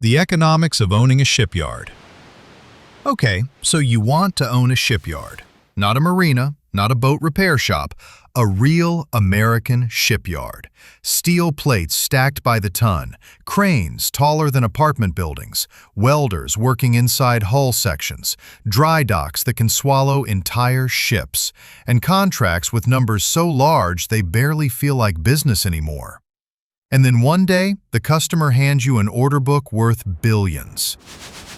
The economics of owning a shipyard. Okay, so you want to own a shipyard. Not a marina, not a boat repair shop, a real American shipyard. Steel plates stacked by the ton, cranes taller than apartment buildings, welders working inside hull sections, dry docks that can swallow entire ships, and contracts with numbers so large they barely feel like business anymore. And then one day, the customer hands you an order book worth billions.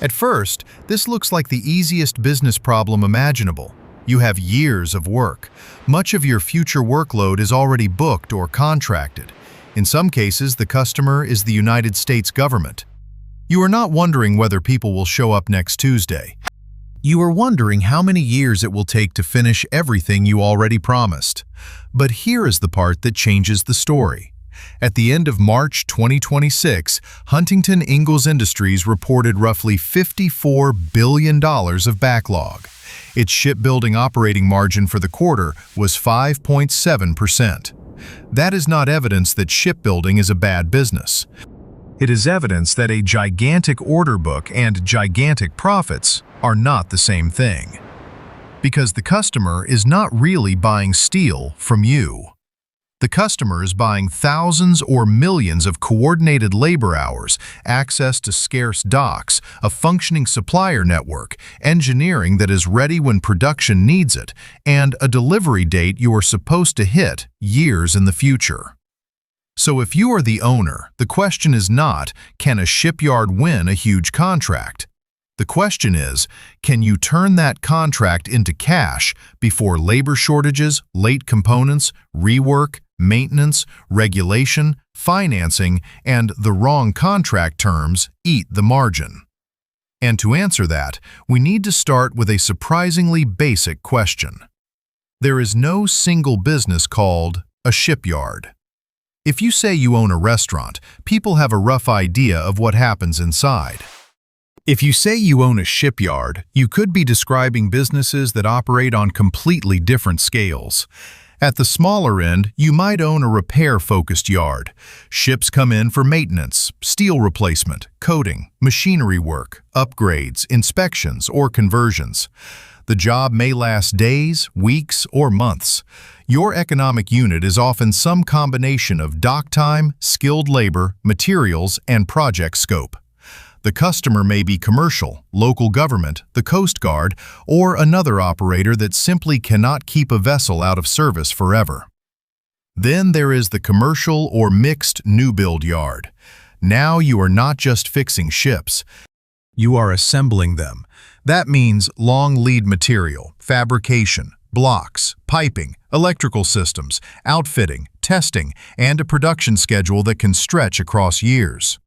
At first, this looks like the easiest business problem imaginable. You have years of work. Much of your future workload is already booked or contracted. In some cases, the customer is the United States government. You are not wondering whether people will show up next Tuesday. You are wondering how many years it will take to finish everything you already promised. But here is the part that changes the story. At the end of March 2026, Huntington Ingalls Industries reported roughly $54 billion of backlog. Its shipbuilding operating margin for the quarter was 5.7%. That is not evidence that shipbuilding is a bad business. It is evidence that a gigantic order book and gigantic profits are not the same thing. Because the customer is not really buying steel from you. The customer is buying thousands or millions of coordinated labor hours, access to scarce docks, a functioning supplier network, engineering that is ready when production needs it, and a delivery date you are supposed to hit years in the future. So if you are the owner, the question is not, can a shipyard win a huge contract? The question is, can you turn that contract into cash before labor shortages, late components, rework, maintenance, regulation, financing, and the wrong contract terms eat the margin? And to answer that, we need to start with a surprisingly basic question. There is no single business called a shipyard. If you say you own a restaurant, people have a rough idea of what happens inside. If you say you own a shipyard, you could be describing businesses that operate on completely different scales. At the smaller end, you might own a repair-focused yard. Ships come in for maintenance, steel replacement, coating, machinery work, upgrades, inspections, or conversions. The job may last days, weeks, or months. Your economic unit is often some combination of dock time, skilled labor, materials, and project scope. The customer may be commercial, local government, the Coast Guard, or another operator that simply cannot keep a vessel out of service forever. Then there is the commercial or mixed new build yard. Now you are not just fixing ships. You are assembling them. That means long lead material, fabrication, blocks, piping, electrical systems, outfitting, testing, and a production schedule that can stretch across years.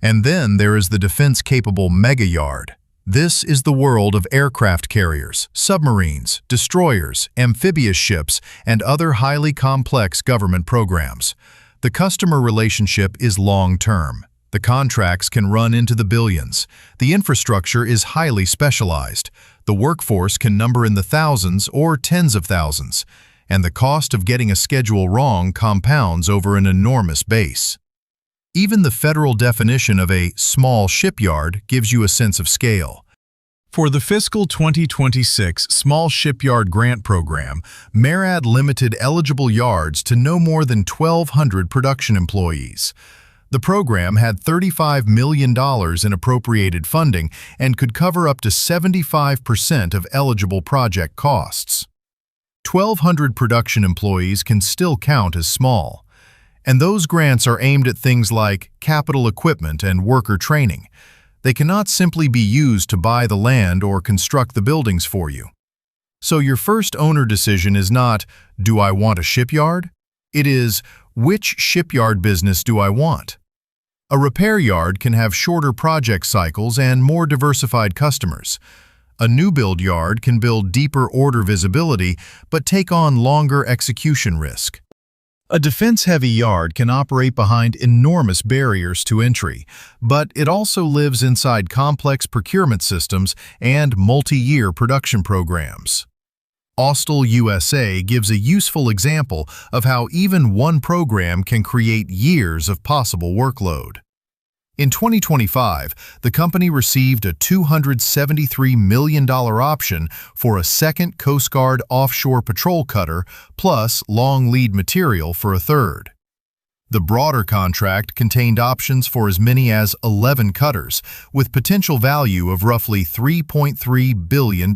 And then there is the defense-capable mega yard. This is the world of aircraft carriers, submarines, destroyers, amphibious ships, and other highly complex government programs. The customer relationship is long-term. The contracts can run into the billions. The infrastructure is highly specialized. The workforce can number in the thousands or tens of thousands. And the cost of getting a schedule wrong compounds over an enormous base. Even the federal definition of a small shipyard gives you a sense of scale. For the fiscal 2026 Small Shipyard Grant Program, MARAD limited eligible yards to no more than 1,200 production employees. The program had $35 million in appropriated funding and could cover up to 75% of eligible project costs. 1,200 production employees can still count as small. And those grants are aimed at things like capital equipment and worker training. They cannot simply be used to buy the land or construct the buildings for you. So your first owner decision is not, do I want a shipyard? It is, which shipyard business do I want? A repair yard can have shorter project cycles and more diversified customers. A new build yard can build deeper order visibility but take on longer execution risk. A defense-heavy yard can operate behind enormous barriers to entry, but it also lives inside complex procurement systems and multi-year production programs. Austal USA gives a useful example of how even one program can create years of possible workload. In 2025, the company received a $273 million option for a second Coast Guard offshore patrol cutter plus long lead material for a third. The broader contract contained options for as many as 11 cutters, with potential value of roughly $3.3 billion.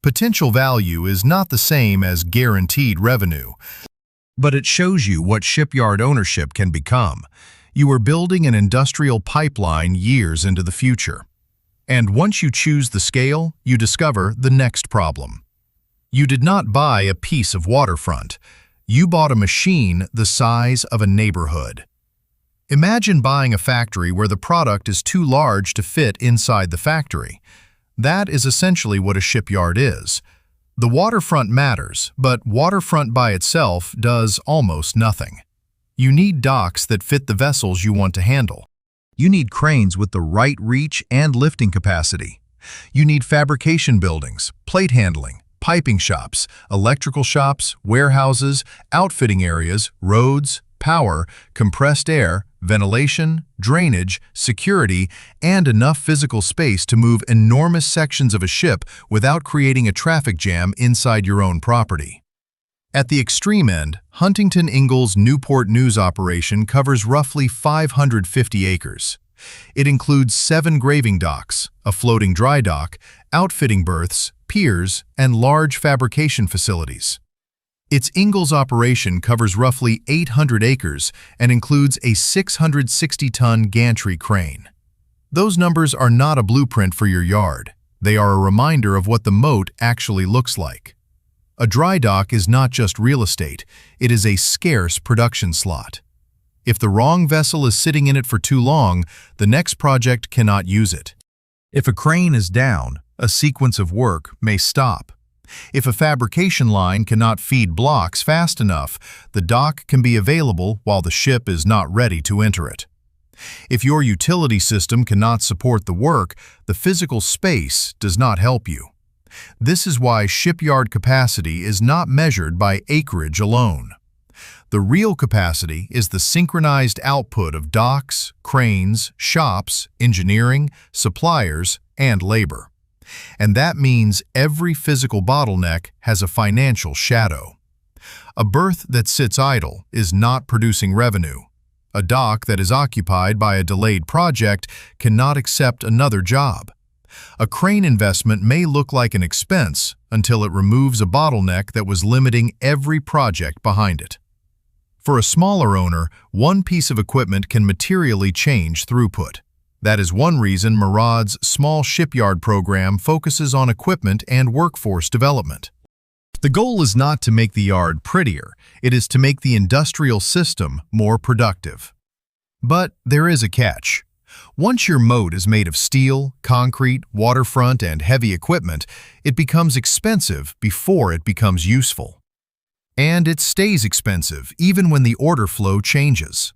Potential value is not the same as guaranteed revenue, but it shows you what shipyard ownership can become. You are building an industrial pipeline years into the future. And once you choose the scale, you discover the next problem. You did not buy a piece of waterfront. You bought a machine the size of a neighborhood. Imagine buying a factory where the product is too large to fit inside the factory. That is essentially what a shipyard is. The waterfront matters, but waterfront by itself does almost nothing. You need docks that fit the vessels you want to handle. You need cranes with the right reach and lifting capacity. You need fabrication buildings, plate handling, piping shops, electrical shops, warehouses, outfitting areas, roads, power, compressed air, ventilation, drainage, security, and enough physical space to move enormous sections of a ship without creating a traffic jam inside your own property. At the extreme end, Huntington Ingalls' Newport News operation covers roughly 550 acres. It includes 7 graving docks, a floating dry dock, outfitting berths, piers, and large fabrication facilities. Its Ingalls operation covers roughly 800 acres and includes a 660-ton gantry crane. Those numbers are not a blueprint for your yard. They are a reminder of what the moat actually looks like. A dry dock is not just real estate, it is a scarce production slot. If the wrong vessel is sitting in it for too long, the next project cannot use it. If a crane is down, a sequence of work may stop. If a fabrication line cannot feed blocks fast enough, the dock can be available while the ship is not ready to enter it. If your utility system cannot support the work, the physical space does not help you. This is why shipyard capacity is not measured by acreage alone. The real capacity is the synchronized output of docks, cranes, shops, engineering, suppliers, and labor. And that means every physical bottleneck has a financial shadow. A berth that sits idle is not producing revenue. A dock that is occupied by a delayed project cannot accept another job. A crane investment may look like an expense until it removes a bottleneck that was limiting every project behind it. For a smaller owner, one piece of equipment can materially change throughput. That is one reason Murad's small shipyard program focuses on equipment and workforce development. The goal is not to make the yard prettier, it is to make the industrial system more productive. But there is a catch. Once your moat is made of steel, concrete, waterfront, and heavy equipment, it becomes expensive before it becomes useful. And it stays expensive even when the order flow changes.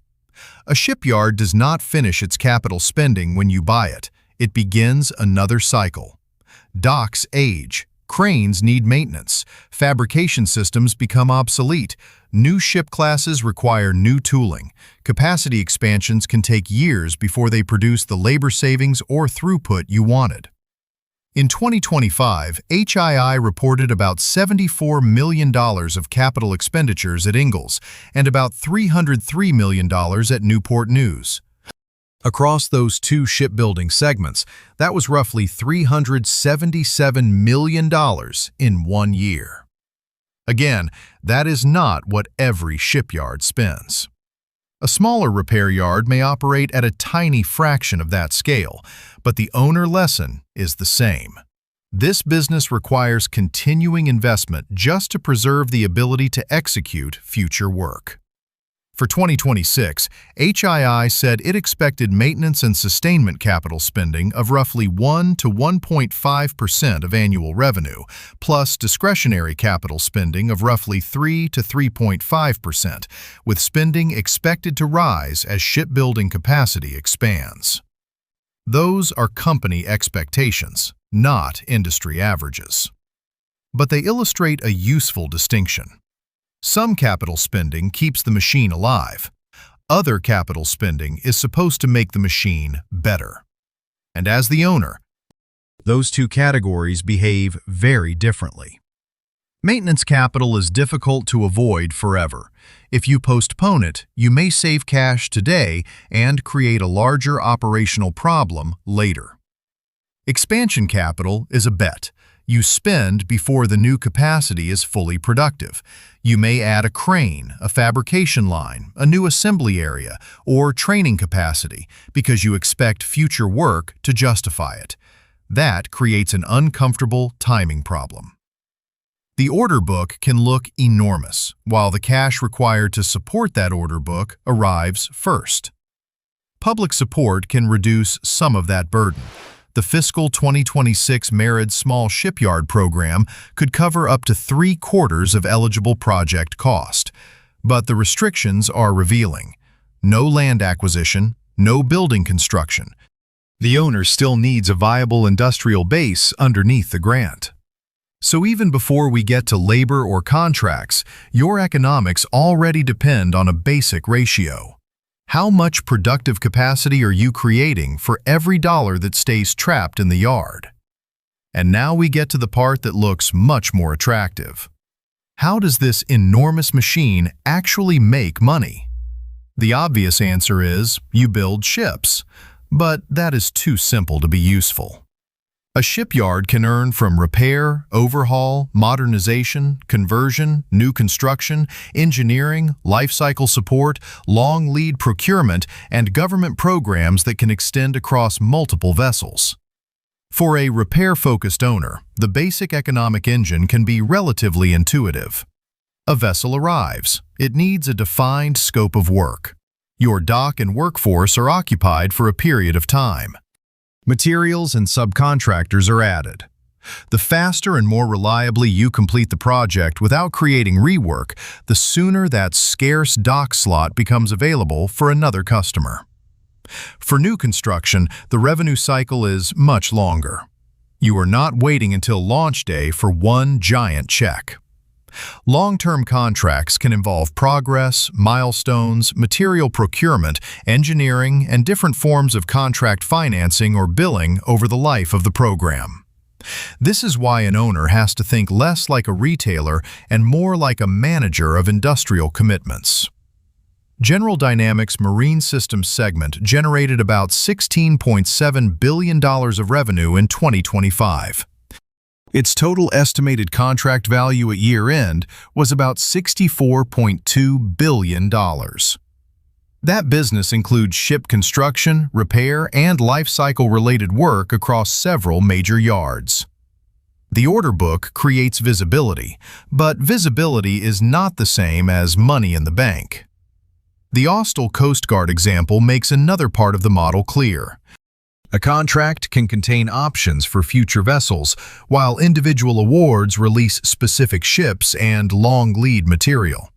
A shipyard does not finish its capital spending when you buy it. It begins another cycle. Docks age. Cranes need maintenance. Fabrication systems become obsolete. New ship classes require new tooling. Capacity expansions can take years before they produce the labor savings or throughput you wanted. In 2025, HII reported about $74 million of capital expenditures at Ingalls and about $303 million at Newport News. Across those two shipbuilding segments, that was roughly $377 million in 1 year. Again, that is not what every shipyard spends. A smaller repair yard may operate at a tiny fraction of that scale, but the owner lesson is the same. This business requires continuing investment just to preserve the ability to execute future work. For 2026, HII said it expected maintenance and sustainment capital spending of roughly 1 to 1.5% of annual revenue, plus discretionary capital spending of roughly 3 to 3.5%, with spending expected to rise as shipbuilding capacity expands. Those are company expectations, not industry averages. But they illustrate a useful distinction. Some capital spending keeps the machine alive. other capital spending is supposed to make the machine better. And as the owner, those two categories behave very differently. Maintenance capital is difficult to avoid forever. If you postpone it, you may save cash today and create a larger operational problem later. Expansion capital is a bet. You spend before the new capacity is fully productive. You may add a crane, a fabrication line, a new assembly area, or training capacity because you expect future work to justify it. That creates an uncomfortable timing problem. The order book can look enormous, while the cash required to support that order book arrives first. Public support can reduce some of that burden. The fiscal 2026 MERID Small Shipyard program could cover up to 3/4 of eligible project cost. But the restrictions are revealing. No land acquisition, no building construction. The owner still needs a viable industrial base underneath the grant. So even before we get to labor or contracts, your economics already depend on a basic ratio. How much productive capacity are you creating for every dollar that stays trapped in the yard? And now we get to the part that looks much more attractive. How does this enormous machine actually make money? The obvious answer is you build ships, but that is too simple to be useful. A shipyard can earn from repair, overhaul, modernization, conversion, new construction, engineering, lifecycle support, long lead procurement, and government programs that can extend across multiple vessels. For a repair-focused owner, the basic economic engine can be relatively intuitive. A vessel arrives. It needs a defined scope of work. Your dock and workforce are occupied for a period of time. Materials and subcontractors are added. The faster and more reliably you complete the project without creating rework, the sooner that scarce dock slot becomes available for another customer. For new construction, the revenue cycle is much longer. You are not waiting until launch day for one giant check. Long-term contracts can involve progress, milestones, material procurement, engineering, and different forms of contract financing or billing over the life of the program. This is why an owner has to think less like a retailer and more like a manager of industrial commitments. General Dynamics' Marine Systems segment generated about $16.7 billion of revenue in 2025. Its total estimated contract value at year-end was about $64.2 billion. That business includes ship construction, repair, and life cycle-related work across several major yards. The order book creates visibility, but visibility is not the same as money in the bank. The Austell Coast Guard example makes another part of the model clear. A contract can contain options for future vessels, while individual awards release specific ships and long lead material.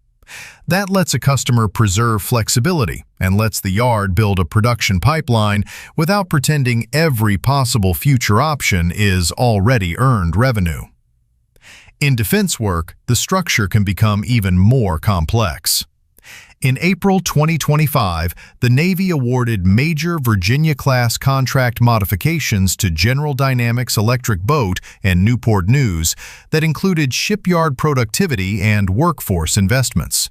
That lets a customer preserve flexibility and lets the yard build a production pipeline without pretending every possible future option is already earned revenue. In defense work, the structure can become even more complex. In April 2025, the Navy awarded major Virginia-class contract modifications to General Dynamics Electric Boat and Newport News that included shipyard productivity and workforce investments.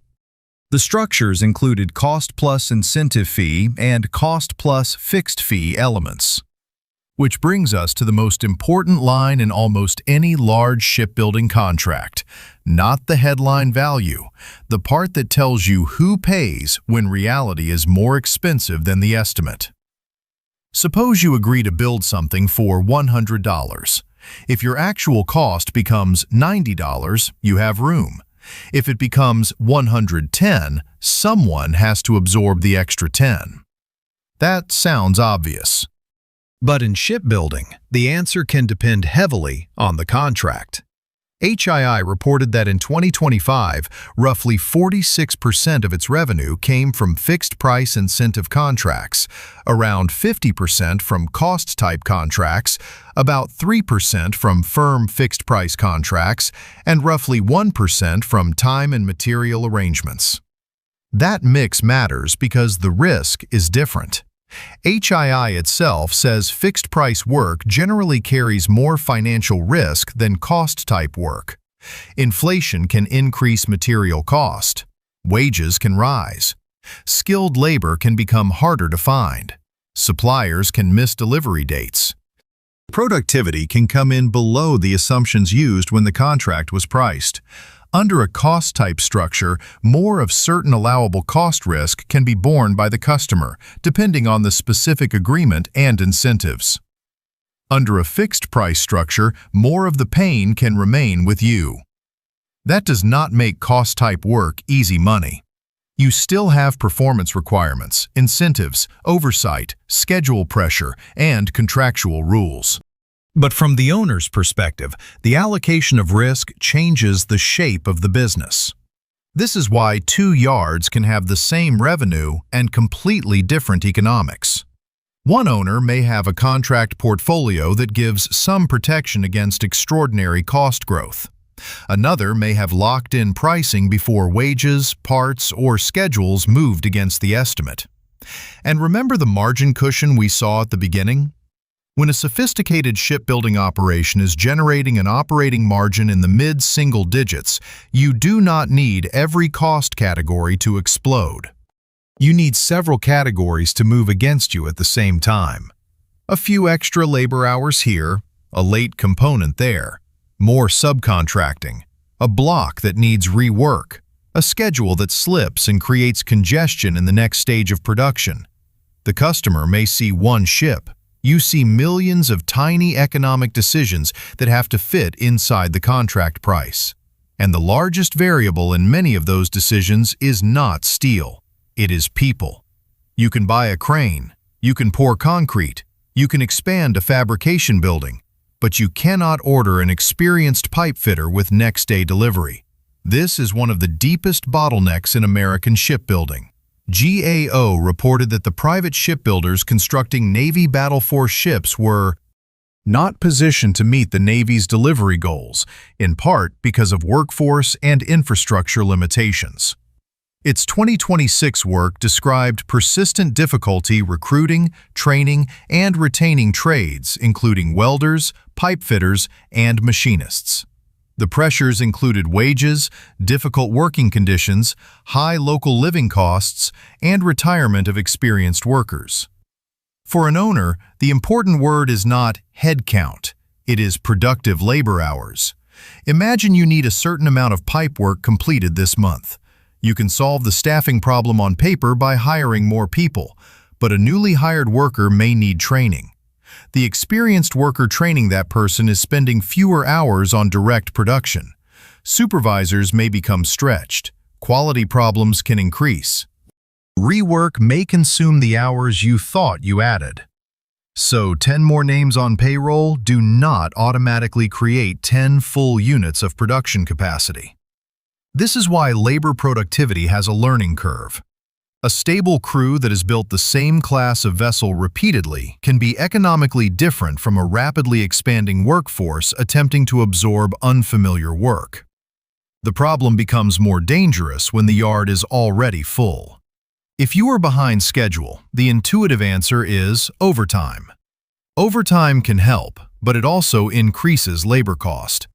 The structures included cost-plus incentive fee and cost-plus fixed fee elements. Which brings us to the most important line in almost any large shipbuilding contract. Not the headline value, the part that tells you who pays when reality is more expensive than the estimate. Suppose you agree to build something for $100. If your actual cost becomes $90, you have room. If it becomes $110, someone has to absorb the extra $10. That sounds obvious. But in shipbuilding, the answer can depend heavily on the contract. HII reported that in 2025, roughly 46% of its revenue came from fixed-price incentive contracts, around 50% from cost-type contracts, about 3% from firm fixed-price contracts, and roughly 1% from time and material arrangements. That mix matters because the risk is different. HII itself says fixed-price work generally carries more financial risk than cost-type work. Inflation can increase material cost. Wages can rise. Skilled labor can become harder to find. Suppliers can miss delivery dates. Productivity can come in below the assumptions used when the contract was priced. Under a cost-type structure, more of certain allowable cost risk can be borne by the customer, depending on the specific agreement and incentives. Under a fixed-price structure, more of the pain can remain with you. That does not make cost-type work easy money. You still have performance requirements, incentives, oversight, schedule pressure, and contractual rules. But from the owner's perspective, the allocation of risk changes the shape of the business. This is why two yards can have the same revenue and completely different economics. One owner may have a contract portfolio that gives some protection against extraordinary cost growth. Another may have locked-in pricing before wages, parts, or schedules moved against the estimate. And remember the margin cushion we saw at the beginning? When a sophisticated shipbuilding operation is generating an operating margin in the mid-single digits, you do not need every cost category to explode. You need several categories to move against you at the same time. A few extra labor hours here, a late component there, more subcontracting, a block that needs rework, a schedule that slips and creates congestion in the next stage of production. The customer may see one ship. You see millions of tiny economic decisions that have to fit inside the contract price. And the largest variable in many of those decisions is not steel. It is people. You can buy a crane, you can pour concrete, you can expand a fabrication building, but you cannot order an experienced pipe fitter with next-day delivery. This is one of the deepest bottlenecks in American shipbuilding. GAO reported that the private shipbuilders constructing Navy Battle Force ships were not positioned to meet the Navy's delivery goals, in part because of workforce and infrastructure limitations. Its 2026 work described persistent difficulty recruiting, training, and retaining trades, including welders, pipe fitters, and machinists. The pressures included wages, difficult working conditions, high local living costs, and retirement of experienced workers. For an owner, the important word is not headcount, it is productive labor hours. Imagine you need a certain amount of pipe work completed this month. You can solve the staffing problem on paper by hiring more people, but a newly hired worker may need training. The experienced worker training that person is spending fewer hours on direct production. Supervisors may become stretched. Quality problems can increase. Rework may consume the hours you thought you added. So 10 more names on payroll do not automatically create 10 full units of production capacity. This is why labor productivity has a learning curve. A stable crew that has built the same class of vessel repeatedly can be economically different from a rapidly expanding workforce attempting to absorb unfamiliar work. The problem becomes more dangerous when the yard is already full. If you are behind schedule, the intuitive answer is overtime. Overtime can help, but it also increases labor cost.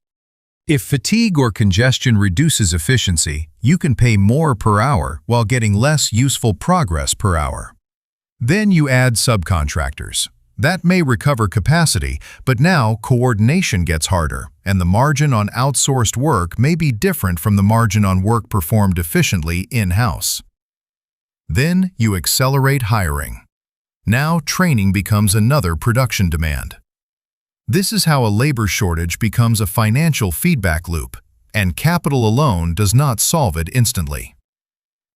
If fatigue or congestion reduces efficiency, you can pay more per hour while getting less useful progress per hour. Then you add subcontractors. That may recover capacity, but now coordination gets harder, and the margin on outsourced work may be different from the margin on work performed efficiently in-house. Then you accelerate hiring. Now training becomes another production demand. This is how a labor shortage becomes a financial feedback loop, and capital alone does not solve it instantly.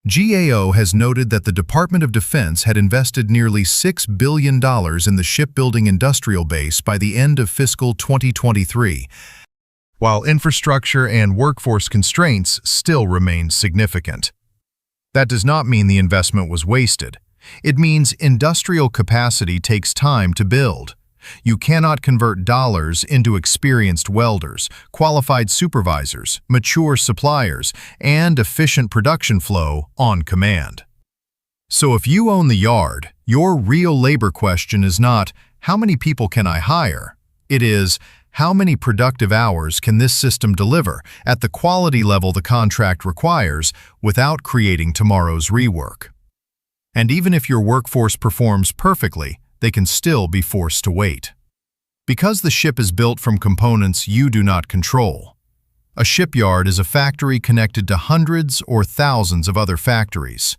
GAO has noted that the Department of Defense had invested nearly $6 billion in the shipbuilding industrial base by the end of fiscal 2023, while infrastructure and workforce constraints still remain significant. That does not mean the investment was wasted. It means industrial capacity takes time to build. You cannot convert dollars into experienced welders, qualified supervisors, mature suppliers, and efficient production flow on command. So if you own the yard, your real labor question is not, how many people can I hire? It is, how many productive hours can this system deliver at the quality level the contract requires without creating tomorrow's rework? And even if your workforce performs perfectly, they can still be forced to wait. Because the ship is built from components you do not control. A shipyard is a factory connected to hundreds or thousands of other factories.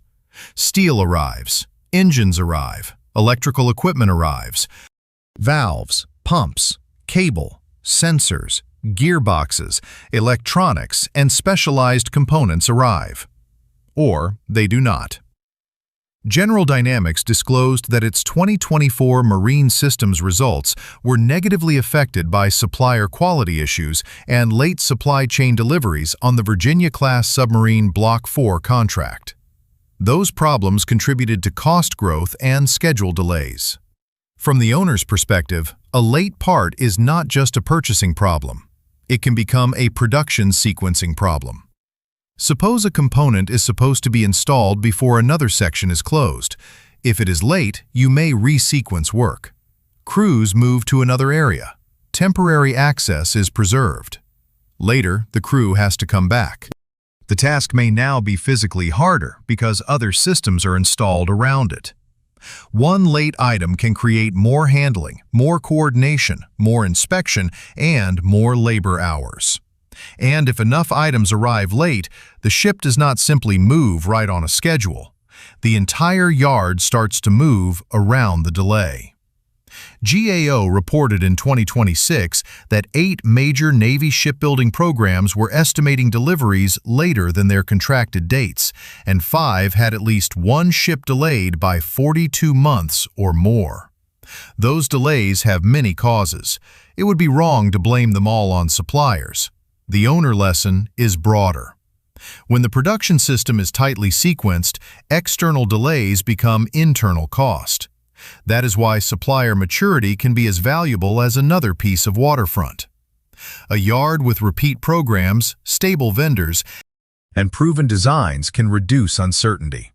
Steel arrives, engines arrive, electrical equipment arrives, valves, pumps, cable, sensors, gearboxes, electronics, and specialized components arrive. Or they do not. General Dynamics disclosed that its 2024 Marine Systems results were negatively affected by supplier quality issues and late supply chain deliveries on the Virginia-class submarine Block 4 contract. Those problems contributed to cost growth and schedule delays. From the owner's perspective, a late part is not just a purchasing problem. It can become a production sequencing problem. Suppose a component is supposed to be installed before another section is closed. If it is late, you may resequence work. Crews move to another area. Temporary access is preserved. Later, the crew has to come back. The task may now be physically harder because other systems are installed around it. One late item can create more handling, more coordination, more inspection, and more labor hours. And if enough items arrive late, the ship does not simply move right on a schedule. The entire yard starts to move around the delay. GAO reported in 2026 that 8 major Navy shipbuilding programs were estimating deliveries later than their contracted dates, and 5 had at least one ship delayed by 42 months or more. Those delays have many causes. It would be wrong to blame them all on suppliers. The owner lesson is broader. When the production system is tightly sequenced, external delays become internal cost. That is why supplier maturity can be as valuable as another piece of waterfront. A yard with repeat programs, stable vendors, and proven designs can reduce uncertainty.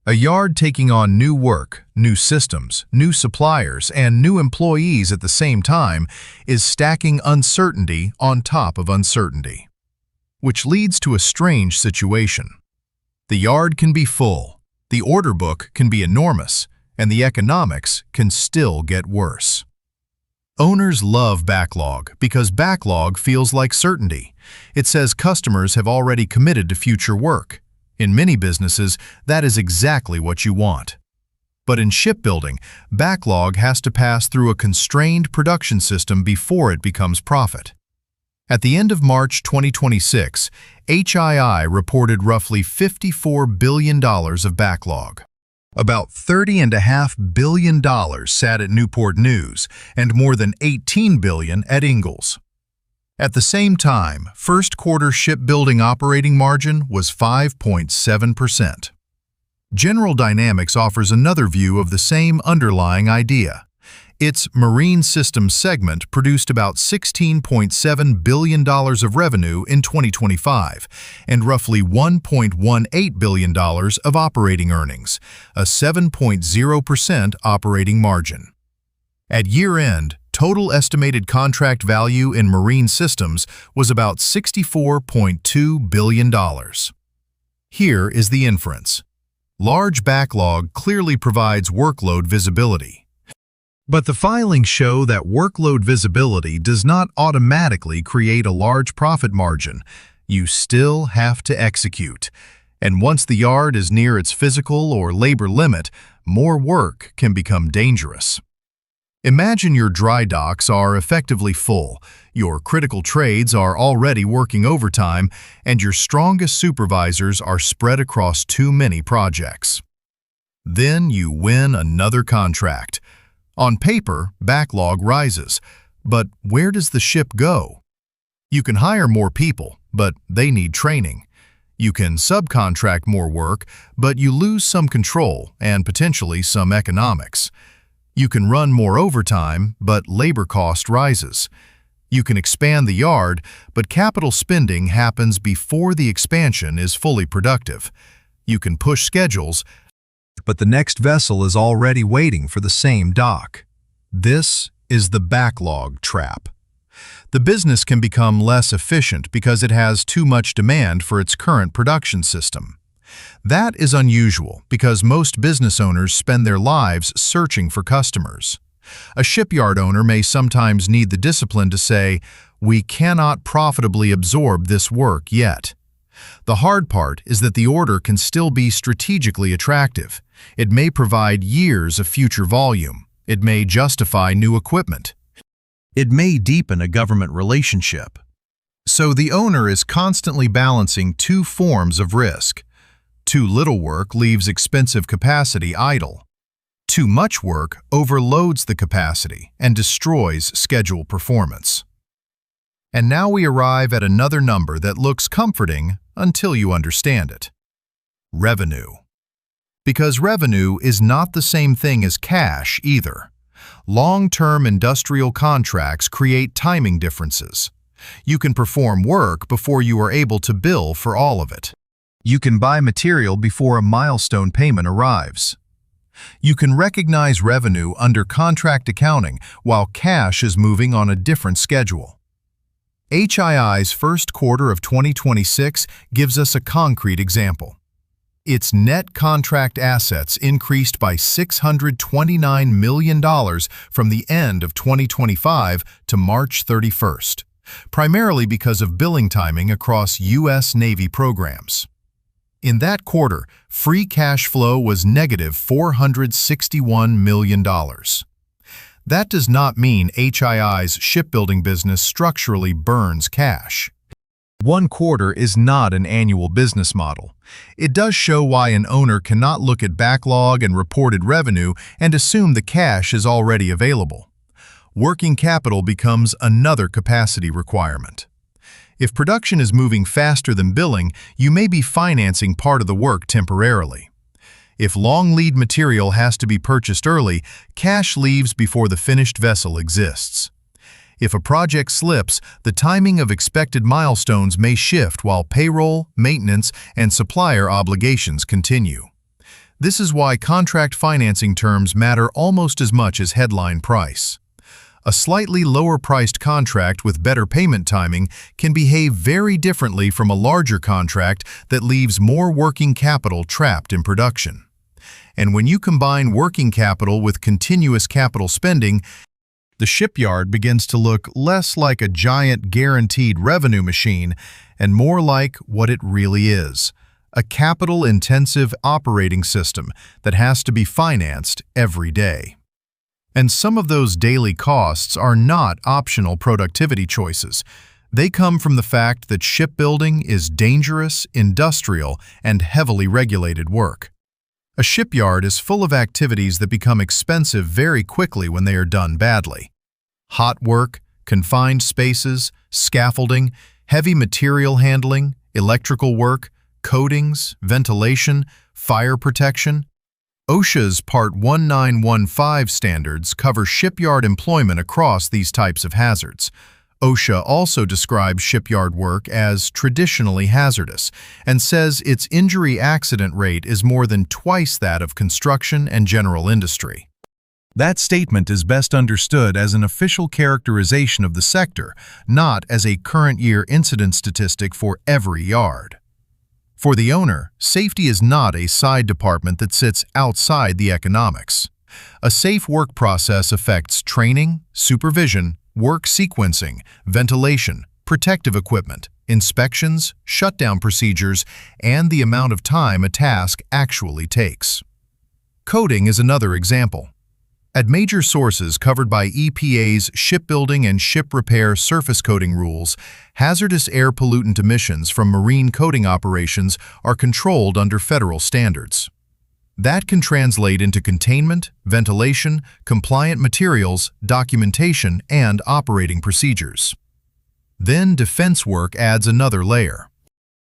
A yard taking on new work, new systems, new suppliers, and new employees at the same time is stacking uncertainty on top of uncertainty, which leads to a strange situation. The yard can be full, the order book can be enormous, and the economics can still get worse. Owners love backlog because backlog feels like certainty. It says customers have already committed to future work. In many businesses, that is exactly what you want. But in shipbuilding, backlog has to pass through a constrained production system before it becomes profit. At the end of March 2026, HII reported roughly $54 billion of backlog. About $30.5 billion sat at Newport News and more than $18 billion at Ingalls. At the same time, first quarter shipbuilding operating margin was 5.7%. General Dynamics offers another view of the same underlying idea. Its Marine Systems segment produced about $16.7 billion of revenue in 2025 and roughly $1.18 billion of operating earnings, a 7.0% operating margin. At year-end, total estimated contract value in Marine Systems was about $64.2 billion. Here is the inference. Large backlog clearly provides workload visibility. But the filings show that workload visibility does not automatically create a large profit margin. You still have to execute. And once the yard is near its physical or labor limit, more work can become dangerous. Imagine your dry docks are effectively full, your critical trades are already working overtime, and your strongest supervisors are spread across too many projects. Then you win another contract. On paper, backlog rises, but where does the ship go? You can hire more people, but they need training. You can subcontract more work, but you lose some control and potentially some economics. You can run more overtime, but labor cost rises. You can expand the yard, but capital spending happens before the expansion is fully productive. You can push schedules, but the next vessel is already waiting for the same dock. This is the backlog trap. The business can become less efficient because it has too much demand for its current production system. That is unusual because most business owners spend their lives searching for customers. A shipyard owner may sometimes need the discipline to say, "We cannot profitably absorb this work yet." The hard part is that the order can still be strategically attractive. It may provide years of future volume. It may justify new equipment. It may deepen a government relationship. So the owner is constantly balancing two forms of risk. Too little work leaves expensive capacity idle. Too much work overloads the capacity and destroys schedule performance. And now we arrive at another number that looks comforting until you understand it. Revenue. Because revenue is not the same thing as cash either. Long-term industrial contracts create timing differences. You can perform work before you are able to bill for all of it. You can buy material before a milestone payment arrives. You can recognize revenue under contract accounting while cash is moving on a different schedule. HII's first quarter of 2026 gives us a concrete example. Its net contract assets increased by $629 million from the end of 2025 to March 31st, primarily because of billing timing across U.S. Navy programs. In that quarter, free cash flow was negative $461 million. That does not mean HII's shipbuilding business structurally burns cash. One quarter is not an annual business model. It does show why an owner cannot look at backlog and reported revenue and assume the cash is already available. Working capital becomes another capacity requirement. If production is moving faster than billing, you may be financing part of the work temporarily. If long lead material has to be purchased early, cash leaves before the finished vessel exists. If a project slips, the timing of expected milestones may shift while payroll, maintenance, and supplier obligations continue. This is why contract financing terms matter almost as much as headline price. A slightly lower-priced contract with better payment timing can behave very differently from a larger contract that leaves more working capital trapped in production. And when you combine working capital with continuous capital spending, the shipyard begins to look less like a giant guaranteed revenue machine and more like what it really is, a capital-intensive operating system that has to be financed every day. And some of those daily costs are not optional productivity choices. They come from the fact that shipbuilding is dangerous, industrial, and heavily regulated work. A shipyard is full of activities that become expensive very quickly when they are done badly. Hot work, confined spaces, scaffolding, heavy material handling, electrical work, coatings, ventilation, fire protection. OSHA's Part 1915 standards cover shipyard employment across these types of hazards. OSHA also describes shipyard work as traditionally hazardous and says its injury accident rate is more than twice that of construction and general industry. That statement is best understood as an official characterization of the sector, not as a current year incident statistic for every yard. For the owner, safety is not a side department that sits outside the economics. A safe work process affects training, supervision, work sequencing, ventilation, protective equipment, inspections, shutdown procedures, and the amount of time a task actually takes. Coding is another example. At major sources covered by EPA's shipbuilding and ship repair surface coating rules, hazardous air pollutant emissions from marine coating operations are controlled under federal standards. That can translate into containment, ventilation, compliant materials, documentation, and operating procedures. Then defense work adds another layer.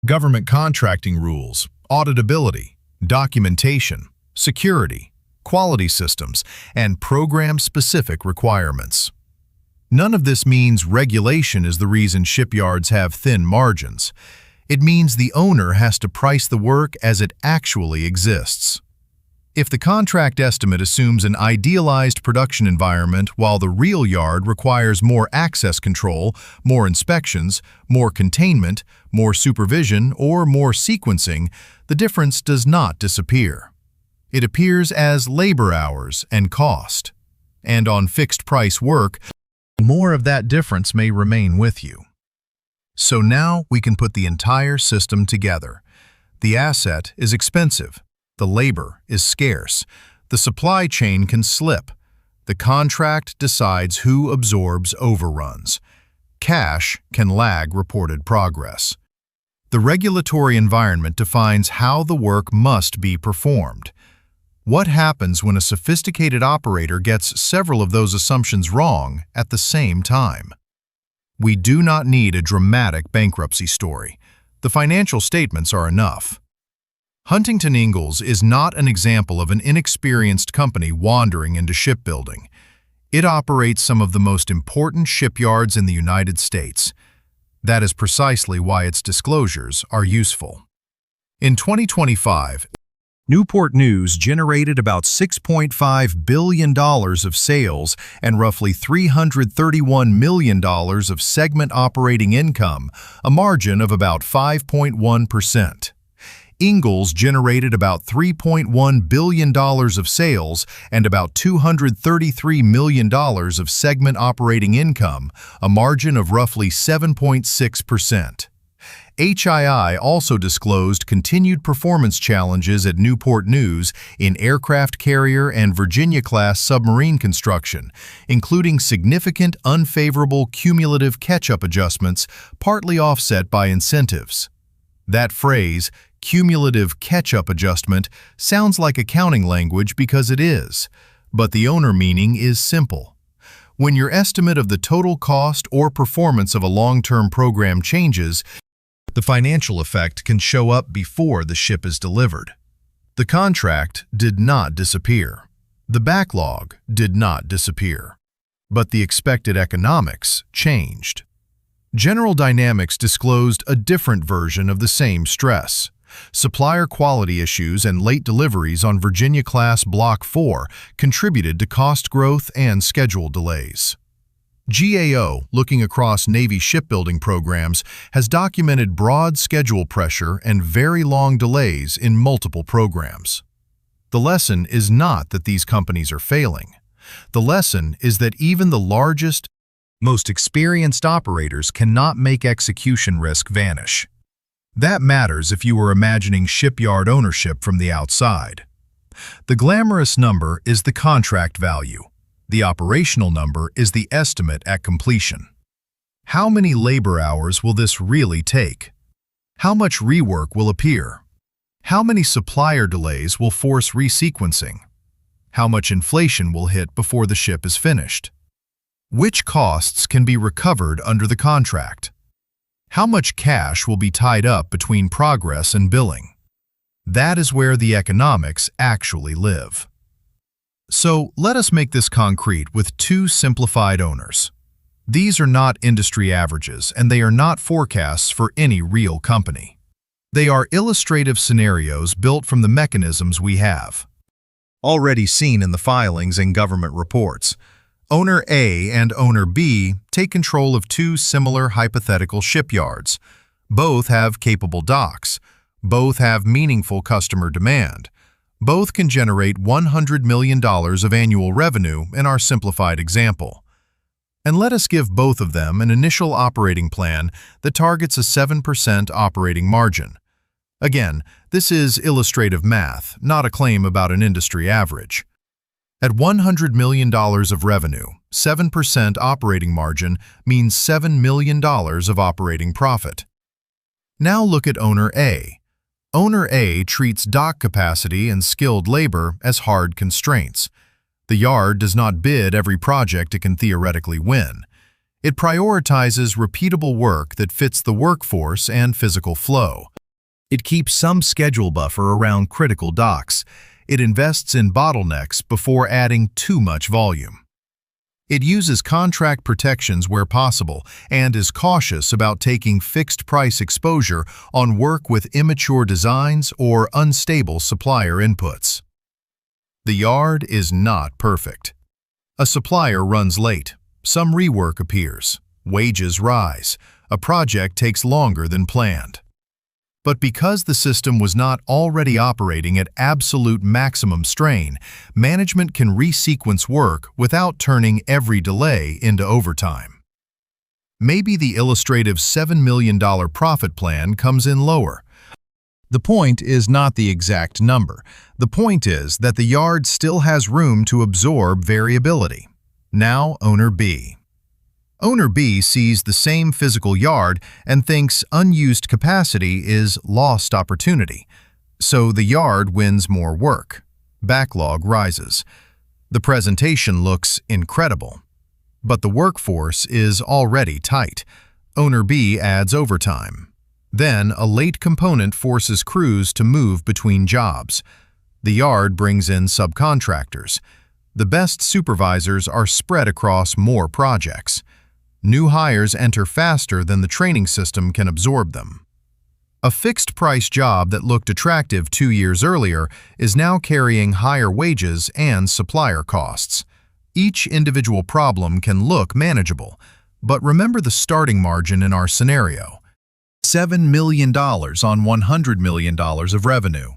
Government contracting rules, auditability, documentation, security, quality systems, and program-specific requirements. None of this means regulation is the reason shipyards have thin margins. It means the owner has to price the work as it actually exists. If the contract estimate assumes an idealized production environment while the real yard requires more access control, more inspections, more containment, more supervision, or more sequencing, the difference does not disappear. It appears as labor hours and cost. And on fixed-price work, more of that difference may remain with you. So now we can put the entire system together. The asset is expensive. The labor is scarce. The supply chain can slip. The contract decides who absorbs overruns. Cash can lag reported progress. The regulatory environment defines how the work must be performed. What happens when a sophisticated operator gets several of those assumptions wrong at the same time? We do not need a dramatic bankruptcy story. The financial statements are enough. Huntington Ingalls is not an example of an inexperienced company wandering into shipbuilding. It operates some of the most important shipyards in the United States. That is precisely why its disclosures are useful. In 2025, Newport News generated about $6.5 billion of sales and roughly $331 million of segment operating income, a margin of about 5.1%. Ingalls generated about $3.1 billion of sales and about $233 million of segment operating income, a margin of roughly 7.6%. HII also disclosed continued performance challenges at Newport News in aircraft carrier and Virginia-class submarine construction, including significant unfavorable cumulative catch-up adjustments, partly offset by incentives. That phrase, cumulative catch-up adjustment, sounds like accounting language because it is, but the owner meaning is simple. When your estimate of the total cost or performance of a long-term program changes, the financial effect can show up before the ship is delivered. The contract did not disappear. The backlog did not disappear. But the expected economics changed. General Dynamics disclosed a different version of the same stress. Supplier quality issues and late deliveries on Virginia-class Block 4 contributed to cost growth and schedule delays. GAO, looking across Navy shipbuilding programs, has documented broad schedule pressure and very long delays in multiple programs. The lesson is not that these companies are failing. The lesson is that even the largest, most experienced operators cannot make execution risk vanish. That matters if you are imagining shipyard ownership from the outside. The glamorous number is the contract value. The operational number is the estimate at completion. How many labor hours will this really take? How much rework will appear? How many supplier delays will force resequencing? How much inflation will hit before the ship is finished? Which costs can be recovered under the contract? How much cash will be tied up between progress and billing? That is where the economics actually live. So let us make this concrete with two simplified owners. These are not industry averages, and they are not forecasts for any real company. They are illustrative scenarios built from the mechanisms we have already seen in the filings and government reports. Owner A and Owner B take control of two similar hypothetical shipyards. Both have capable docks. Both have meaningful customer demand. Both can generate $100 million of annual revenue in our simplified example. And let us give both of them an initial operating plan that targets a 7% operating margin. Again, this is illustrative math, not a claim about an industry average. At $100 million of revenue, 7% operating margin means $7 million of operating profit. Now look at Owner A. Owner A treats dock capacity and skilled labor as hard constraints. The yard does not bid every project it can theoretically win. It prioritizes repeatable work that fits the workforce and physical flow. It keeps some schedule buffer around critical docks. It invests in bottlenecks before adding too much volume. It uses contract protections where possible and is cautious about taking fixed-price exposure on work with immature designs or unstable supplier inputs. The yard is not perfect. A supplier runs late, some rework appears, wages rise, a project takes longer than planned. But because the system was not already operating at absolute maximum strain, management can resequence work without turning every delay into overtime. Maybe the illustrative $7 million profit plan comes in lower. The point is not the exact number. The point is that the yard still has room to absorb variability. Now, Owner B. Owner B sees the same physical yard and thinks unused capacity is lost opportunity. So the yard wins more work. Backlog rises. The presentation looks incredible. But the workforce is already tight. Owner B adds overtime. Then a late component forces crews to move between jobs. The yard brings in subcontractors. The best supervisors are spread across more projects. New hires enter faster than the training system can absorb them. A fixed-price job that looked attractive 2 years earlier is now carrying higher wages and supplier costs. Each individual problem can look manageable, but remember the starting margin in our scenario: $7 million on $100 million of revenue.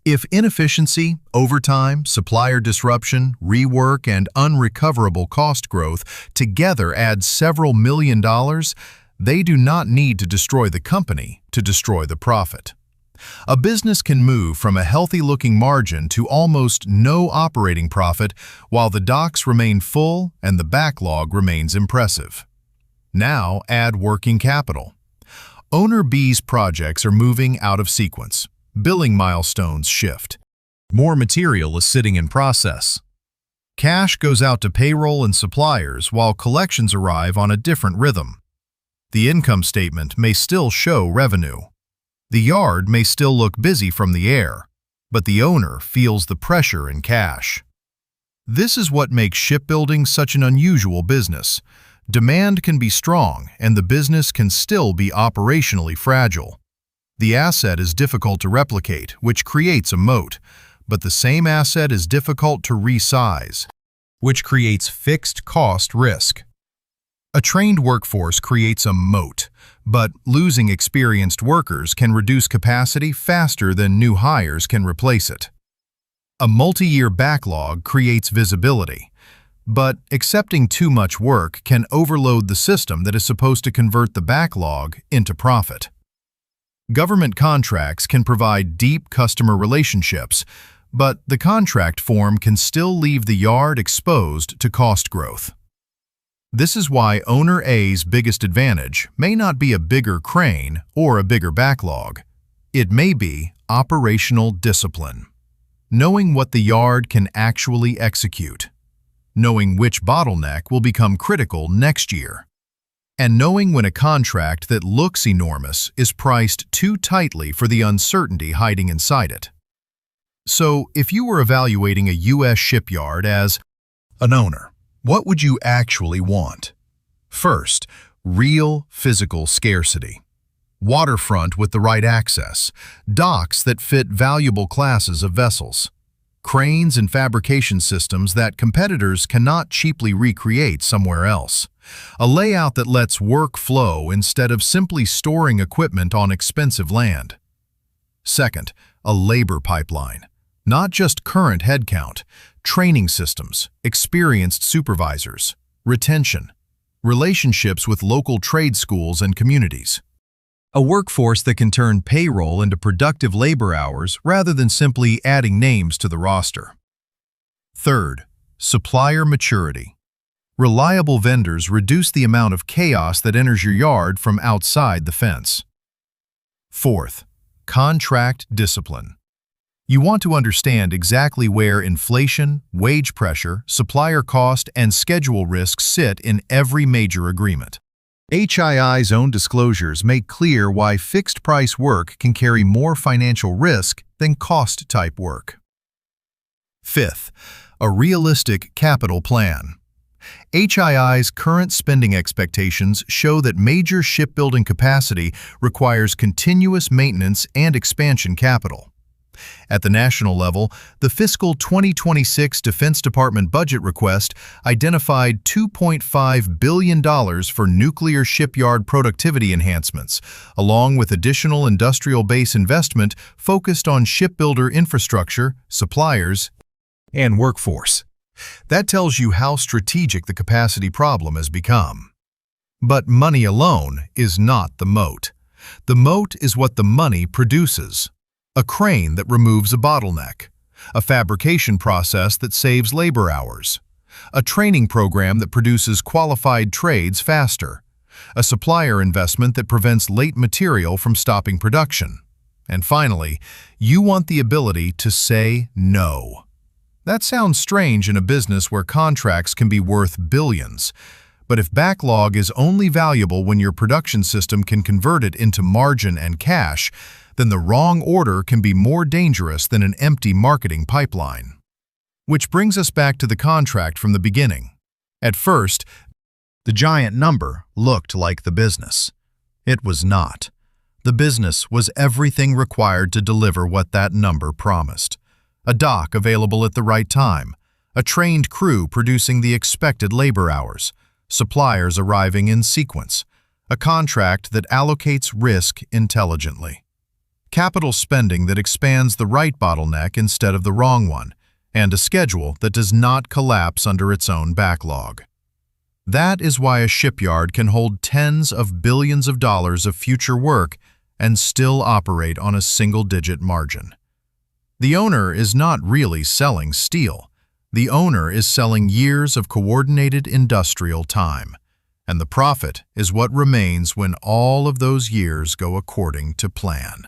If inefficiency, overtime, supplier disruption, rework, and unrecoverable cost growth together add several million dollars, they do not need to destroy the company to destroy the profit. A business can move from a healthy-looking margin to almost no operating profit while the docks remain full and the backlog remains impressive. Now add working capital. Owner B's projects are moving out of sequence. Billing milestones shift. More material is sitting in process. Cash goes out to payroll and suppliers while collections arrive on a different rhythm. The income statement may still show revenue. The yard may still look busy from the air, but the owner feels the pressure in cash. This is what makes shipbuilding such an unusual business. Demand can be strong and the business can still be operationally fragile. The asset is difficult to replicate, which creates a moat, but the same asset is difficult to resize, which creates fixed cost risk. A trained workforce creates a moat, but losing experienced workers can reduce capacity faster than new hires can replace it. A multi-year backlog creates visibility, but accepting too much work can overload the system that is supposed to convert the backlog into profit. Government contracts can provide deep customer relationships, but the contract form can still leave the yard exposed to cost growth. This is why Owner A's biggest advantage may not be a bigger crane or a bigger backlog. It may be operational discipline. Knowing what the yard can actually execute. Knowing which bottleneck will become critical next year. And knowing when a contract that looks enormous is priced too tightly for the uncertainty hiding inside it. So, if you were evaluating a U.S. shipyard as an owner, what would you actually want? First, real physical scarcity. Waterfront with the right access, docks that fit valuable classes of vessels, cranes and fabrication systems that competitors cannot cheaply recreate somewhere else. A layout that lets work flow instead of simply storing equipment on expensive land. Second, a labor pipeline. Not just current headcount, training systems, experienced supervisors, retention, relationships with local trade schools and communities. A workforce that can turn payroll into productive labor hours rather than simply adding names to the roster. Third, supplier maturity. Reliable vendors reduce the amount of chaos that enters your yard from outside the fence. Fourth, contract discipline. You want to understand exactly where inflation, wage pressure, supplier cost, and schedule risks sit in every major agreement. HII's own disclosures make clear why fixed-price work can carry more financial risk than cost-type work. Fifth, a realistic capital plan. HII's current spending expectations show that major shipbuilding capacity requires continuous maintenance and expansion capital. At the national level, the fiscal 2026 Defense Department budget request identified $2.5 billion for nuclear shipyard productivity enhancements, along with additional industrial base investment focused on shipbuilder infrastructure, suppliers, and workforce. That tells you how strategic the capacity problem has become. But money alone is not the moat. The moat is what the money produces. A crane that removes a bottleneck, a fabrication process that saves labor hours, a training program that produces qualified trades faster, a supplier investment that prevents late material from stopping production. And finally, you want the ability to say no. That sounds strange in a business where contracts can be worth billions, but if backlog is only valuable when your production system can convert it into margin and cash, then the wrong order can be more dangerous than an empty marketing pipeline. Which brings us back to the contract from the beginning. At first, the giant number looked like the business. It was not. The business was everything required to deliver what that number promised. A dock available at the right time, a trained crew producing the expected labor hours, suppliers arriving in sequence, a contract that allocates risk intelligently. Capital spending that expands the right bottleneck instead of the wrong one, and a schedule that does not collapse under its own backlog. That is why a shipyard can hold tens of billions of dollars of future work and still operate on a single-digit margin. The owner is not really selling steel. The owner is selling years of coordinated industrial time, and the profit is what remains when all of those years go according to plan.